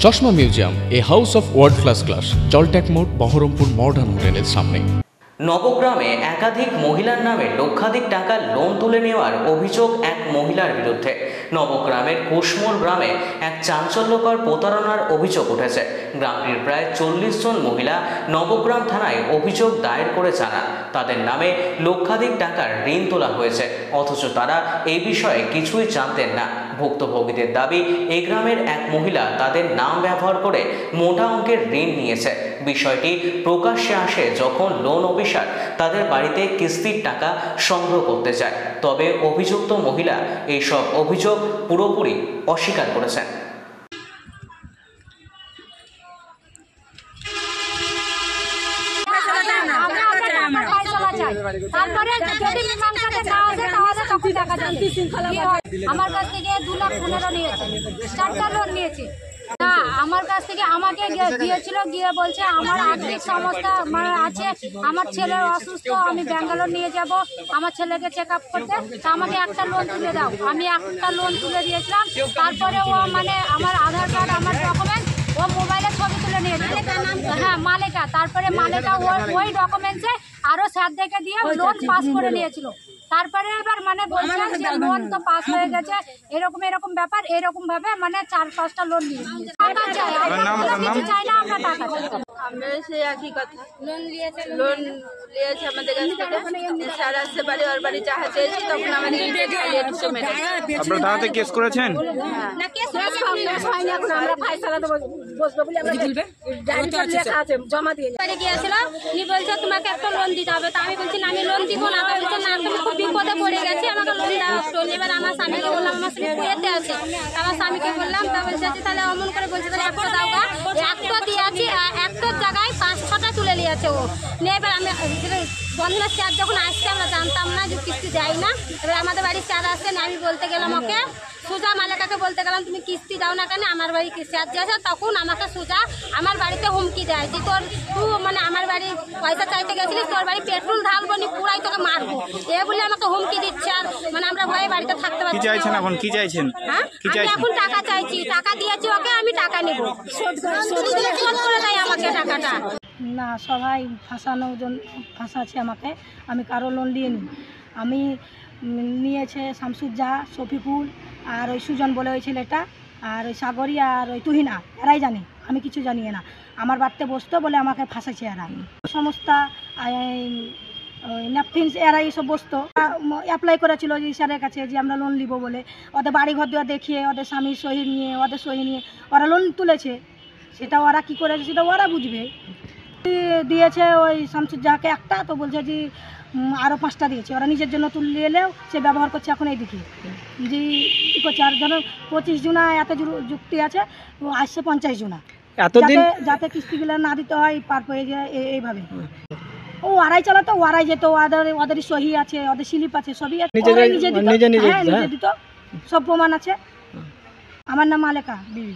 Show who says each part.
Speaker 1: চশমা museum, a house of world class, জলট্যাক মোড়, বহরমপুর মডার্ন হোটেলের সামনে।
Speaker 2: নবগ্রামে একাধিক মহিলার নামে লক্ষাধিক টাকা লোন তুলে নেওয়ার অভিযোগ এক মহিলার বিরুদ্ধে। নবগ্রামের কুশমোর গ্রামে এক চাঞ্চল্যকর প্রতারণার অভিযোগ উঠেছে। গ্রামটির প্রায় 40 জন মহিলা নবগ্রাম থানায় অভিযোগ দায়ের করে জানান তাদের নামে লক্ষাধিক টাকার ঋণ তোলা হয়েছে, অথচ তারা এই বিষয়ে কিছুই জানতেন না। ভুক্তভোগীদের দাবি, এই গ্রামের এক মহিলা তাদের নাম ব্যবহার করে মোটা অঙ্কের ঋণ নিয়েছে। বিষয়টি প্রকাশ্যে আসে যখন লোন অফিসার তাদের বাড়িতে কিস্তির টাকা সংগ্রহ করতে চায়। তবে অভিযুক্ত মহিলা এইসব অভিযোগ পুরোপুরি অস্বীকার করেছেন।
Speaker 3: আমার কাছ থেকে 2,15,000 নিয়েছে, 4টা লোন নিয়েছে। না, আমার কাছ থেকে আমাকে দিয়েছিল, গিয়ে বলছে আমার আর্থিক সমস্যা মানে আছে, আমার ছেলে অসুস্থ, আমি ব্যাঙ্গালোর নিয়ে যাব আমার ছেলেকে চেক আপ করতে, তা আমাকে একটা লোন তুলে দাও। আমি একটা লোন তুলে দিয়েছিলাম। তারপরে ও মানে আমার আধার কার্ড, আমার ডকুমেন্ট, ও মোবাইলে ছবি তুলে নিয়েছিল। হ্যাঁ, মালেকা। তারপরে মালেকা ওই ডকুমেন্টসে আরো স্যার দেখে দিয়ে লোন পাস করে নিয়েছিল। তারপরে এবার মানে বলছে যে লোন তো পাস হয়ে গেছে, এরকম ব্যাপার, এরকম ভাবে মানে 4-5টা লোন নিয়ে টাকা চাই। কিছু চাই না, আমরা টাকা চাই।
Speaker 4: আমরা সেই একই কথা, লোন নিয়েছে আমাদের কাছ থেকে। স্যার আসতে পারে, ওর বাড়ি যাহা চেয়েছি তখন আমাদের
Speaker 5: আপনারা থানাতে কেস করেছেন?
Speaker 3: না, কেস হয়নি, এখন আমরা ফাইসালাতে বসবো বলে আমরা জমা দিয়ে গিয়েছিল। উনি বলছে তোমাকে একটা লোন দিতে হবে। তা আমি বলছি না, আমি লোন দিব না। বলছে না, তুমি খুব বিপদে পড়ে গেছি, আমাকে লোন দাও। এবার আমার স্বামীকে বললাম, আমার স্বামী কুয়েতে আছে। আমার স্বামীকে বললাম, তা বলছে তাহলে অমন করে বলছে তাহলে একটা দাও গা। একটা দিয়েছি, একটার জায়গায় 5-6টা তুলে নিয়েছে ও। নিয়ে এবার আমি বন্ধনের স্যার যখন আসছে, আমরা জানতাম না যে কিস্তি দেয় না। এবার আমাদের বাড়ির স্যার আসছেন, আমি বলতে গেলাম ওকে, সোজা মালেকাকে বলতে গেলাম তুমি কিস্তি দাও না কেন, আমার বাড়ি স্যার দিয়েছে। তখন আমাকে সোজা আমার বাড়িতে হুমকি দেয় যে তুই মানে আমার বাড়ি পয়সা চাইতে গেছিলিস, তোর বাড়ি পেট্রোল ঢালবো নি, পুরাই তোকে মারবো, এ বলে আমাকে হুমকি দিচ্ছে। আর মানে আমরা ভয়ে বাড়িতে থাকতে পারছি।
Speaker 5: কি চাইছেন এখন? কি চাইছেন?
Speaker 3: হ্যাঁ, আমি এখন টাকা চাইছি। টাকা দিয়েছি ওকে, আমি টাকা নেব, শোধ করে দেয় আমাকে টাকাটা।
Speaker 6: না, সবাই ফাঁসাচ্ছে আমাকে। আমি কারো লোন নিইনি। আমি নিয়েছে শামসুজ্জা, শফিকুল আর ওই সুজন বলে ওই ছেলেটা, আর ওই সাগরী আর ওই তুহিনা, এরাই জানে, আমি কিছু জানি না। আমার বাড়িতে বসতো বলে আমাকে ফাঁসাচ্ছে এরা। সংস্থা ন্যাপথিনস এরা এইসব বসতো, অ্যাপ্লাই করেছিল যে স্যারের কাছে যে আমরা লোন নিব বলে। ওদের বাড়ি ঘর দেওয়া দেখিয়ে, ওদের স্বামীর সহি নিয়ে, ওদের সহি নিয়ে ওরা লোন তুলেছে। সেটা ওরা কী করেছে সেটা ওরা বুঝবে। দিয়েছে ওই শামসুজ্জাহাকে একটা, তো বলছে যে আরও 5টা দিয়েছে। ওরা নিজের জন্য তুলে এলেও সে ব্যবহার করছে এখন এইদিকে যে কী করছে। আর ধরো 25 জনা এত যুক্তি আছে, ও আসছে 50 জনা, যাতে কিস্তিগুলো না দিতে হয় পার পেয়ে যায়। এইভাবে ও ওরাই চালাতো, ওরাই যেত, ওদেরই সহি আছে, ওদের স্লিপ আছে, সবই আছে, নিজে দিত, সব প্রমাণ আছে। আমার নাম মালেকা বিবি।